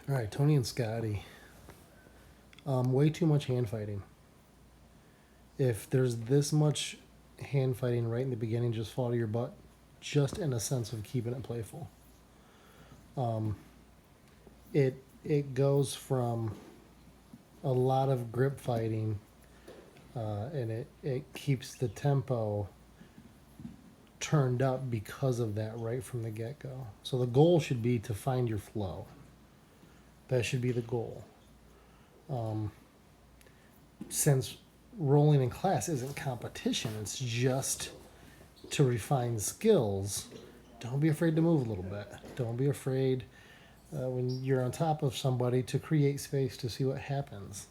All right, Tony and Scotty. Way too much hand fighting. If there's this much hand fighting right in the beginning, just fall to your butt, just in a sense of keeping it playful. Um, it goes from a lot of grip fighting, and it keeps the tempo turned up because of that right from the get go. So the goal should be to find your flow. That should be the goal. Since rolling in class isn't competition, it's just to refine skills. Don't be afraid to move a little bit. Don't be afraid when you're on top of somebody to create space to see what happens.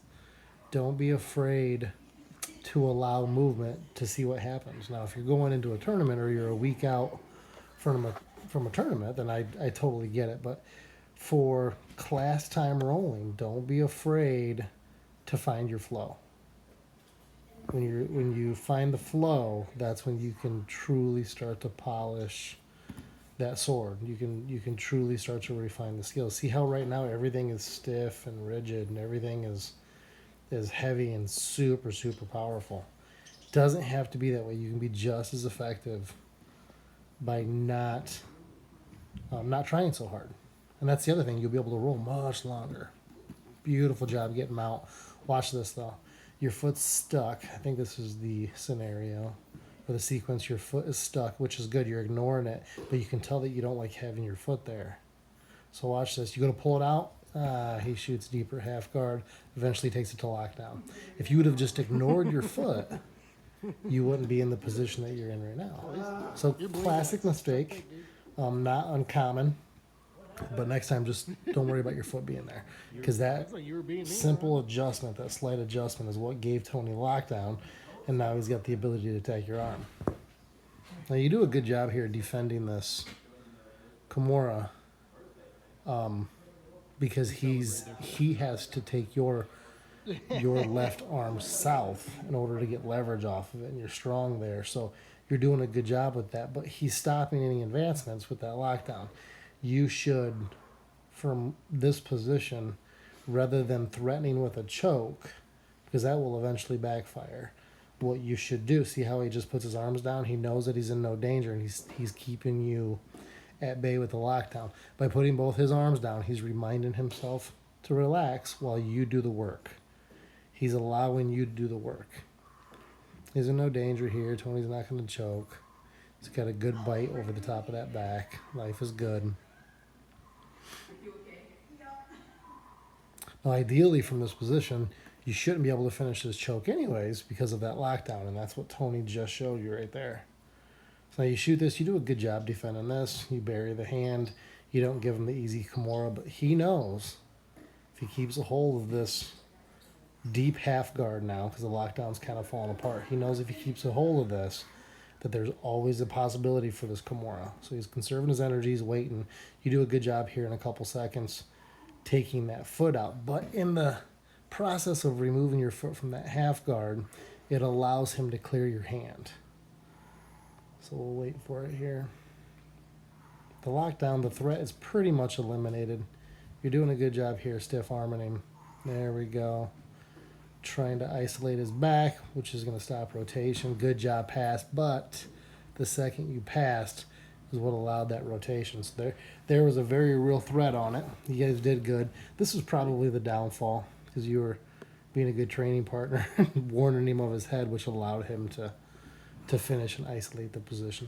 Don't be afraid to allow movement to see what happens. Now, if you're going into a tournament or you're a week out from a tournament, then I totally get it. But for class time rolling, don't be afraid to find your flow. When you find the flow, that's when you can truly start to polish that sword. You can truly start to refine the skills. See how right now everything is stiff and rigid and everything is heavy and super powerful. Doesn't have to be that way. You can be just as effective by not trying so hard. And that's the other thing. You'll be able to roll much longer. Beautiful job getting them out. Watch this though. Your foot's stuck. I think this is the scenario or the sequence. Your foot is stuck, which is good. You're ignoring it, but you can tell that you don't like having your foot there. So watch this. You go to pull it out. He shoots deeper half guard. Eventually takes it to lockdown. If you would have just ignored your foot, you wouldn't be in the position that you're in right now. So classic mistake. Not uncommon. But next time, just don't worry about your foot being there. Because that simple adjustment, that slight adjustment, is what gave Tony lockdown. And now he's got the ability to attack your arm. Now, you do a good job here defending this Kimura. Because he has to take your left arm south in order to get leverage off of it. And you're strong there. So you're doing a good job with that. But he's stopping any advancements with that lockdown. You should, from this position, rather than threatening with a choke, because that will eventually backfire, what you should do, see how he just puts his arms down? He knows that he's in no danger, and he's keeping you at bay with the lockdown. By putting both his arms down, he's reminding himself to relax while you do the work. He's allowing you to do the work. He's in no danger here. Tony's not going to choke. He's got a good bite over the top of that back. Life is good. Now, ideally, from this position, you shouldn't be able to finish this choke anyways because of that lockdown, and that's what Tony just showed you right there. So now you shoot this. You do a good job defending this. You bury the hand. You don't give him the easy Kimura, but he knows if he keeps a hold of this deep half guard now, because the lockdown's kind of falling apart, he knows if he keeps a hold of this, that there's always a possibility for this Kimura. So he's conserving his energy, he's waiting. You do a good job here in a couple seconds taking that foot out. But in the process of removing your foot from that half guard, it allows him to clear your hand. So we'll wait for it here. The lockdown, the threat is pretty much eliminated. You're doing a good job here, stiff arming him. There we go. Trying to isolate his back, which is going to stop rotation. Good job, pass. But the second you passed is what allowed that rotation. So there was a very real threat on it. You guys did good. This was probably the downfall because you were being a good training partner, warning him of his head, which allowed him to finish and isolate the position.